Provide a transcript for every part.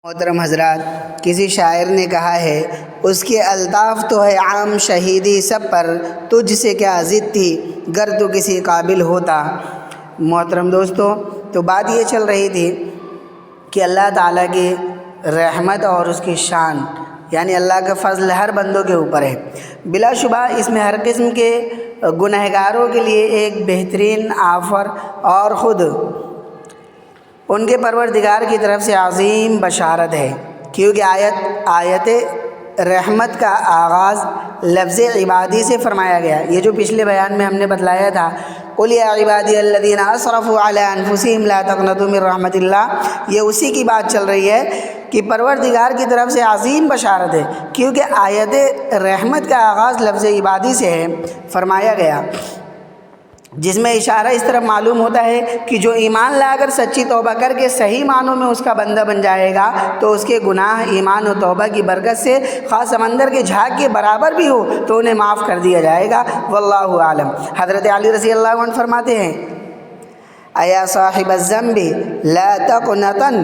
محترم حضرات، کسی شاعر نے کہا ہے اس کے الطاف تو ہے عام شہیدی سب پر، تجھ سے کیا ضد تھی گر تو کسی قابل ہوتا۔ محترم دوستو، تو بات یہ چل رہی تھی کہ اللہ تعالیٰ کی رحمت اور اس کی شان، یعنی اللہ کا فضل ہر بندوں کے اوپر ہے۔ بلا شبہ اس میں ہر قسم کے گنہگاروں کے لیے ایک بہترین آفر اور خود ان کے پروردگار کی طرف سے عظیم بشارت ہے، کیونکہ آیت رحمت کا آغاز لفظ عبادی سے فرمایا گیا۔ یہ جو پچھلے بیان میں ہم نے بتلایا تھا، قُلْ يَا عِبَادِيَ الَّذِينَ أَسْرَفُوا عَلَىٰ أَنفُسِهِمْ لَا تَقْنَطُوا مِن رَحْمَةِ اللَّهِ، یہ اسی کی بات چل رہی ہے کہ پروردگار کی طرف سے عظیم بشارت ہے، کیونکہ آیت رحمت کا آغاز لفظ عبادی سے ہے فرمایا گیا، جس میں اشارہ اس طرح معلوم ہوتا ہے کہ جو ایمان لا کر سچی توبہ کر کے صحیح معنوں میں اس کا بندہ بن جائے گا تو اس کے گناہ ایمان و توبہ کی برکت سے خاص سمندر کے جھاگ کے برابر بھی ہو تو انہیں معاف کر دیا جائے گا۔ واللہ عالم۔ حضرت علی رضی اللہ عنہ فرماتے ہیں، اَيَا صَاحِبَ الذَّنْبِ لَا تَقْنَطَنْ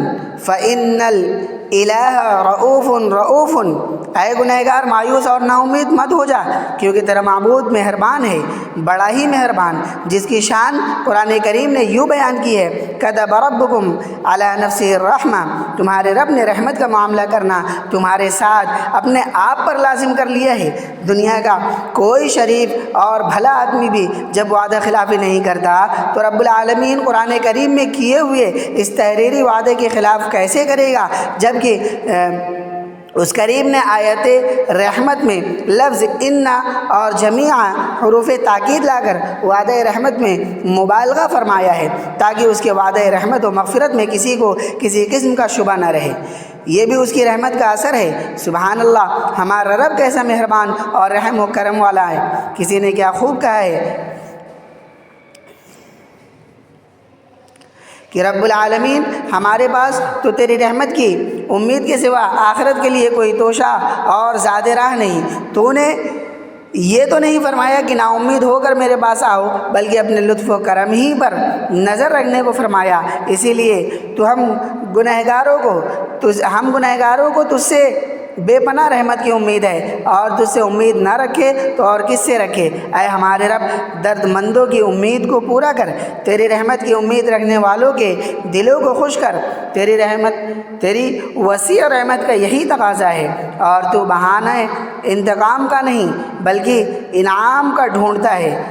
فَإِنَّ الْإِلَٰهَ رَؤُوفٌ رَؤُوفٌ، اے گنہگار مایوس اور نا امید مت ہو جا، کیونکہ تیرا معبود مہربان ہے، بڑا ہی مہربان، جس کی شان قرآن کریم نے یوں بیان کی ہے، كَتَبَ رَبُّكُمْ عَلَىٰ نَفْسِهِ الرَّحْمَةَ، تمہارے رب نے رحمت کا معاملہ کرنا تمہارے ساتھ اپنے آپ پر لازم کر لیا ہے۔ دنیا کا کوئی شریف اور بھلا آدمی بھی جب وعدہ خلافی نہیں کرتا تو رب العالمین قرآن کریم میں کیے ہوئے اس تحریری وعدے کے خلاف کیسے کرے گا، جبکہ اس کریم نے آیت رحمت میں لفظ ان اور جمیع حروف تاکید لا کر وعدہ رحمت میں مبالغہ فرمایا ہے، تاکہ اس کے وعدہ رحمت و مغفرت میں کسی کو کسی قسم کا شبہ نہ رہے۔ یہ بھی اس کی رحمت کا اثر ہے۔ سبحان اللہ، ہمارا رب کیسا مہربان اور رحم و کرم والا ہے۔ کسی نے کیا خوب کہا ہے کہ رب العالمین ہمارے پاس تو تیری رحمت کی امید کے سوا آخرت کے لیے کوئی توشہ اور زیادہ راہ نہیں۔ تو نے یہ تو نہیں فرمایا کہ نا امید ہو کر میرے پاس آؤ، بلکہ اپنے لطف و کرم ہی پر نظر رکھنے کو فرمایا۔ اسی لیے تو ہم گنہگاروں کو تجھ سے بے پناہ رحمت کی امید ہے، اور تجھ سے امید نہ رکھے تو اور کس سے رکھے۔ اے ہمارے رب، درد مندوں کی امید کو پورا کر، تیری رحمت کی امید رکھنے والوں کے دلوں کو خوش کر۔ تیری وسیع رحمت کا یہی تقاضا ہے، اور تو بہانہ انتقام کا نہیں بلکہ انعام کا ڈھونڈتا ہے۔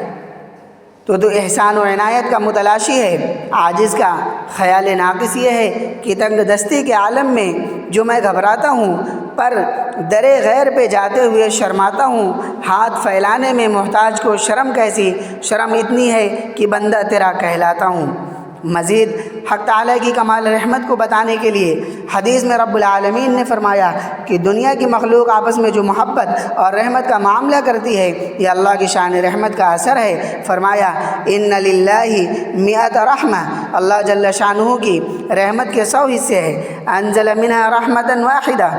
تو احسان و عنایت کا متلاشی ہے۔ عاجز کا خیال ناقص یہ ہے کہ تنگ دستی کے عالم میں جو میں گھبراتا ہوں، پر درے غیر پہ جاتے ہوئے شرماتا ہوں، ہاتھ پھیلانے میں محتاج کو شرم کیسی، شرم اتنی ہے کہ بندہ تیرا کہلاتا ہوں۔ مزید حق تعالیٰ کی کمال رحمت کو بتانے کے لیے حدیث میں رب العالمین نے فرمایا کہ دنیا کی مخلوق آپس میں جو محبت اور رحمت کا معاملہ کرتی ہے، یہ اللہ کی شان رحمت کا اثر ہے۔ فرمایا ان للہ مئۃ رحمہ، اللہ جل شانہ کی رحمت کے 100 حصے ہیں۔ انزل منها رحمتا واحدہ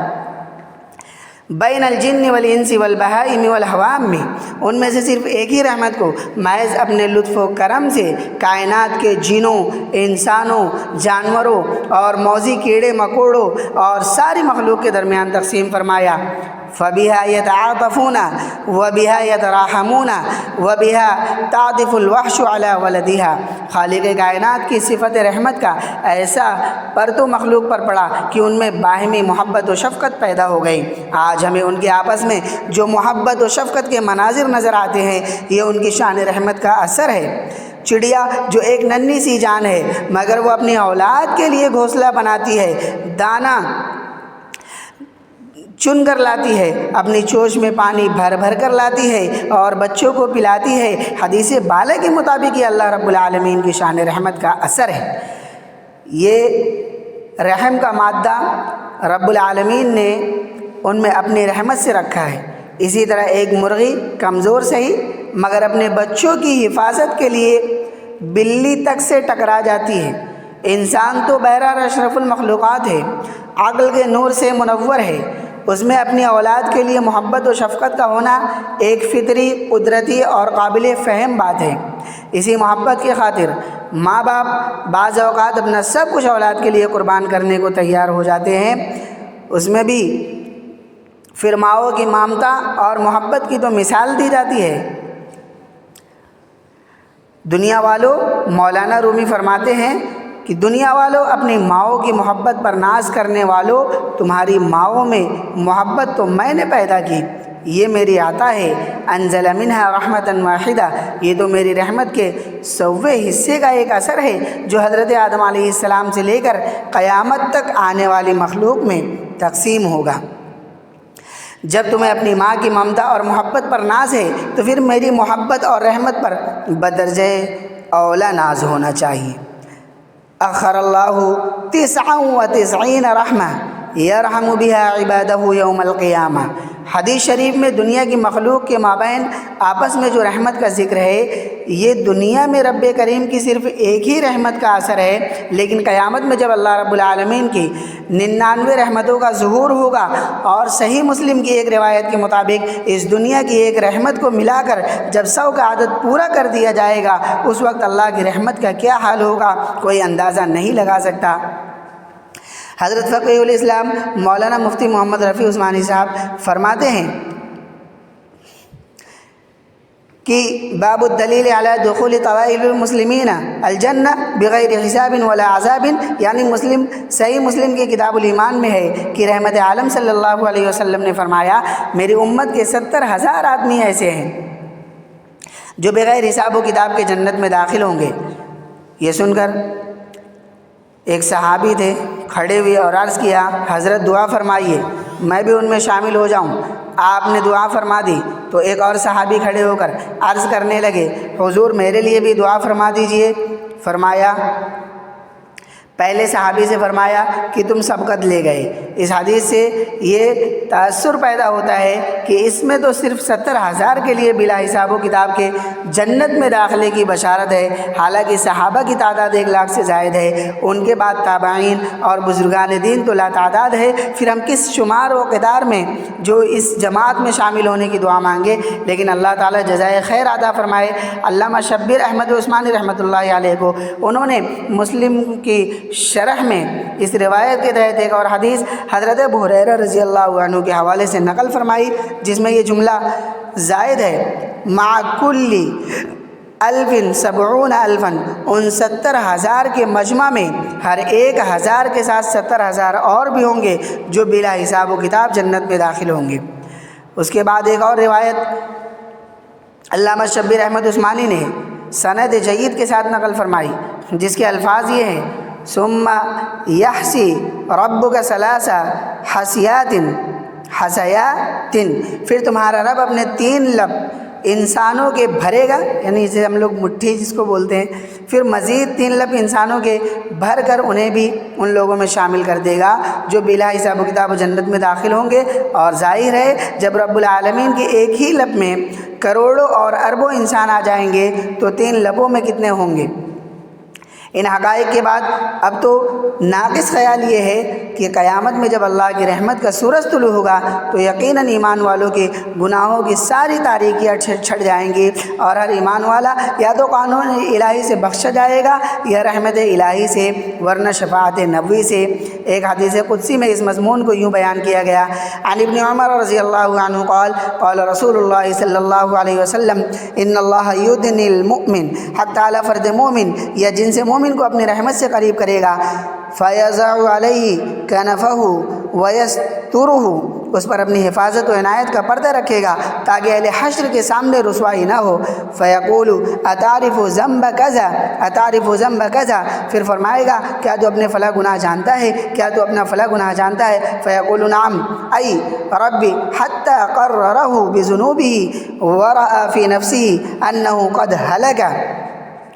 بین الجن والانس والبہائم والحوام، ان میں سے صرف ایک ہی رحمت کو محض اپنے لطف و کرم سے کائنات کے جنوں، انسانوں، جانوروں اور موذی کیڑے مکوڑوں اور ساری مخلوق کے درمیان تقسیم فرمایا۔ فَبِهَا يَتَعَاطَفُونَ وَبِهَا يَتَرَاحَمُونَ وَبِهَا تَعْطِفُ الْوَحْشُ عَلَىٰ وَلَدِهَا، خالق کائنات کی صفت رحمت کا ایسا پرتو مخلوق پر پڑا کہ ان میں باہمی محبت و شفقت پیدا ہو گئی۔ آج ہمیں ان کے آپس میں جو محبت و شفقت کے مناظر نظر آتے ہیں، یہ ان کی شان رحمت کا اثر ہے۔ چڑیا جو ایک ننھی سی جان ہے، مگر وہ اپنی اولاد کے لیے گھونسلہ بناتی ہے، دانہ چن کر لاتی ہے، اپنی چوچ میں پانی بھر بھر کر لاتی ہے اور بچوں کو پلاتی ہے۔ حدیث بالا کے مطابق یہ اللہ رب العالمین کی شان رحمت کا اثر ہے۔ یہ رحم کا مادہ رب العالمین نے ان میں اپنی رحمت سے رکھا ہے۔ اسی طرح ایک مرغی کمزور صحیح مگر اپنے بچوں کی حفاظت کے لیے بلی تک سے ٹکرا جاتی ہے۔ انسان تو بہرحال اشرف المخلوقات ہے، عقل کے نور سے منور ہے، اس میں اپنی اولاد کے لیے محبت و شفقت کا ہونا ایک فطری، قدرتی اور قابل فہم بات ہے۔ اسی محبت کی خاطر ماں باپ بعض اوقات اپنا سب کچھ اولاد کے لیے قربان کرنے کو تیار ہو جاتے ہیں، اس میں بھی پھر ماؤں کی ممتا اور محبت کی تو مثال دی جاتی ہے۔ دنیا والوں، مولانا رومی فرماتے ہیں کہ دنیا والوں، اپنی ماؤں کی محبت پر ناز کرنے والوں، تمہاری ماؤں میں محبت تو میں نے پیدا کی، یہ میری عطا ہے، انزل منہا رحمتا واحدہ، یہ تو میری رحمت کے 100ویں حصے کا ایک اثر ہے جو حضرت آدم علیہ السلام سے لے کر قیامت تک آنے والی مخلوق میں تقسیم ہوگا۔ جب تمہیں اپنی ماں کی ممتا اور محبت پر ناز ہے تو پھر میری محبت اور رحمت پر بدرجہ اولا ناز ہونا چاہیے۔ اخر اللہ 99 رحمہ یرحم بہا عبادہ یوم القیامہ۔ حدیث شریف میں دنیا کی مخلوق کے مابین آپس میں جو رحمت کا ذکر ہے، یہ دنیا میں رب کریم کی صرف ایک ہی رحمت کا اثر ہے، لیکن قیامت میں جب اللہ رب العالمین کی 99 رحمتوں کا ظہور ہوگا اور صحیح مسلم کی ایک روایت کے مطابق اس دنیا کی ایک رحمت کو ملا کر جب 100 کا عدد پورا کر دیا جائے گا، اس وقت اللہ کی رحمت کا کیا حال ہوگا کوئی اندازہ نہیں لگا سکتا۔ حضرت فقیہ الاسلام مولانا مفتی محمد رفیع عثمانی صاحب فرماتے ہیں کہ باب الدلیل علی دخول طوائف المسلمین الجنہ بغیر حساب ولا عذاب، یعنی صحیح مسلم کی کتاب الایمان میں ہے کہ رحمت عالم صلی اللہ علیہ وسلم نے فرمایا، میری امت کے 70,000 آدمی ایسے ہیں جو بغیر حساب و کتاب کے جنت میں داخل ہوں گے۔ یہ سن کر ایک صحابی تھے، کھڑے ہوئے اور عرض کیا، حضرت دعا فرمائیے میں بھی ان میں شامل ہو جاؤں۔ آپ نے دعا فرما دی تو ایک اور صحابی کھڑے ہو کر عرض کرنے لگے، حضور میرے لیے بھی دعا فرما دیجئے۔ فرمایا، پہلے صحابی سے فرمایا کہ تم سبقت لے گئے۔ اس حدیث سے یہ تاثر پیدا ہوتا ہے کہ اس میں تو صرف 70,000 کے لیے بلا حساب و کتاب کے جنت میں داخلے کی بشارت ہے، حالانکہ صحابہ کی تعداد 1 لاکھ سے زائد ہے، ان کے بعد تابعین اور بزرگان دین تو لا تعداد ہے، پھر ہم کس شمار و قدار میں جو اس جماعت میں شامل ہونے کی دعا مانگے۔ لیکن اللہ تعالیٰ جزائے خیر عطا فرمائے علامہ شبیر احمد عثمانی رحمۃ اللہ علیہ کو، انہوں نے مسلم کی شرح میں اس روایت کے تحت ایک اور حدیث حضرت ابو ہریرہ رضی اللہ عنہ کے حوالے سے نقل فرمائی، جس میں یہ جملہ زائد ہے، مع کل 1070,000، ان 70,000 کے مجمع میں ہر ایک 1000 کے ساتھ 70,000 اور بھی ہوں گے جو بلا حساب و کتاب جنت میں داخل ہوں گے۔ اس کے بعد ایک اور روایت علامہ شبیر احمد عثمانی نے سند جید کے ساتھ نقل فرمائی، جس کے الفاظ یہ ہیں، ثم یحسی ربک 3 حسیات، پھر تمہارا رب اپنے 3 لب انسانوں کے بھرے گا، یعنی اسے ہم لوگ مٹھی جس کو بولتے ہیں، پھر مزید 3 لب انسانوں کے بھر کر انہیں بھی ان لوگوں میں شامل کر دے گا جو بلا حساب و کتاب جنت میں داخل ہوں گے۔ اور ظاہر ہے جب رب العالمین کے ایک ہی لب میں کروڑوں اور اربوں انسان آ جائیں گے تو 3 لبوں میں کتنے ہوں گے۔ ان حقائق کے بعد اب تو ناقص خیال یہ ہے کہ قیامت میں جب اللہ کی رحمت کا سورج طلوع ہوگا تو یقیناً ایمان والوں کے گناہوں کی ساری تاریکیاں چھٹ جائیں گی، اور ہر ایمان والا یا تو قانون الہی سے بخشا جائے گا یا رحمت الہی سے، ورنہ شفاعت نبوی سے۔ ایک حدیث قدسی میں اس مضمون کو یوں بیان کیا گیا، عن ابن عمر رضی اللہ عنہ قال قال رسول اللہ صلی اللہ علیہ وسلم، ان اللہ یدنی المؤمن، حق تعالیٰ فرد مومن یا جن سے مومن کو اپنی رحمت سے قریب کرے گا، فَيَضَعُ عَلَيْهِ كَنَفَهُ وَيَسْتُرُهُ، اس پر اپنی حفاظت و عنایت کا پردہ رکھے گا تاکہ اہل حشر کے سامنے رسوائی نہ ہو۔ فَيَقُولُ أَتَعْرِفُ ذَنْبَ كَذَا أَتَعْرِفُ ذَنْبَ كَذَا، پھر فرمائے گا کیا تو اپنے فلاں گناہ جانتا ہے، کیا تو اپنا فلاں گناہ جانتا ہے؟ فَيَقُولُ نَعَمْ أَيْ رَبِّ حَتَّى قَرَّرَهُ بِذُنُوبِهِ وَرَأَى فِي نَفْسِهِ أَنَّهُ قَدْ هَلَكَ،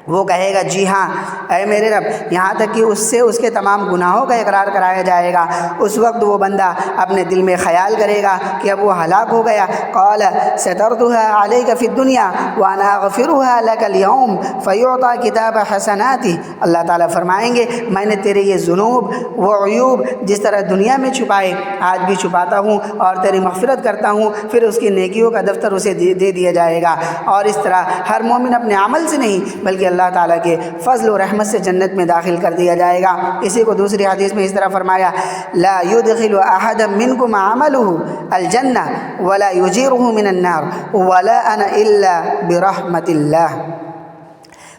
وہ کہے گا جی ہاں اے میرے رب، یہاں تک کہ اس سے اس کے تمام گناہوں کا اقرار کرایا جائے گا۔ اس وقت وہ بندہ اپنے دل میں خیال کرے گا کہ اب وہ ہلاک ہو گیا۔ قال سترتها عليك في الدنيا وانا اغفرها لك اليوم فيعطى كتاب حسناته، اللہ تعالیٰ فرمائیں گے میں نے تیرے یہ ذنوب و عیوب جس طرح دنیا میں چھپائے آج بھی چھپاتا ہوں اور تیری مغفرت کرتا ہوں، پھر اس کی نیکیوں کا دفتر اسے دے دیا جائے گا۔ اور اس طرح ہر مومن اپنے عمل سے نہیں بلکہ اللہ اللہ تعالیٰ کے فضل و رحمت سے جنت میں داخل کر دیا جائے گا۔ اسی کو دوسری حدیث میں اس طرح فرمایا، لا يدخل احد منکم عمله الجنہ ولا یجیرہ من النار ولا انا الا برحمت اللہ۔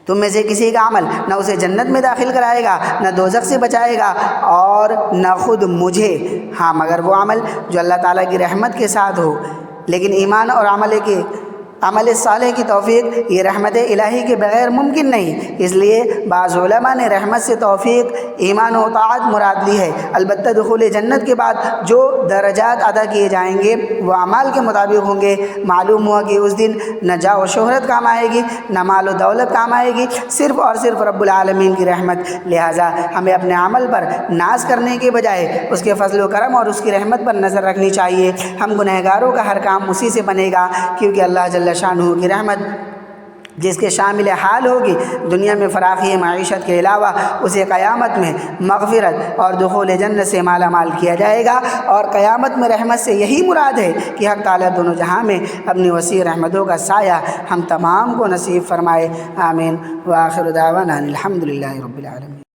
تم میں سے کسی کا عمل نہ اسے جنت میں داخل کرائے گا، نہ دوزخ سے بچائے گا، اور نہ خود مجھے، ہاں مگر وہ عمل جو اللہ تعالیٰ کی رحمت کے ساتھ ہو۔ لیکن ایمان اور عمل صالح کی توفیق یہ رحمت الہی کے بغیر ممکن نہیں، اس لیے بعض علماء نے رحمت سے توفیق ایمان و طاعت مراد لی ہے۔ البتہ دخول جنت کے بعد جو درجات ادا کیے جائیں گے وہ اعمال کے مطابق ہوں گے۔ معلوم ہوا کہ اس دن نہ جاہ و شہرت کام آئے گی، نہ مال و دولت کام آئے گی، صرف اور صرف رب العالمین کی رحمت۔ لہٰذا ہمیں اپنے عمل پر ناز کرنے کے بجائے اس کے فضل و کرم اور اس کی رحمت پر نظر رکھنی چاہیے۔ ہم گنہگاروں کا ہر کام اسی سے بنے گا، کیونکہ اللہ جل شانہ کی رحمت جس کے شامل حال ہوگی دنیا میں فراخی معیشت کے علاوہ اسے قیامت میں مغفرت اور دخول جنت سے مالا مال کیا جائے گا۔ اور قیامت میں رحمت سے یہی مراد ہے کہ حق تعالیٰ دونوں جہاں میں اپنی وسیع رحمتوں کا سایہ ہم تمام کو نصیب فرمائے۔ آمین۔ وآخر دعوانا الحمد للہ رب العالمین۔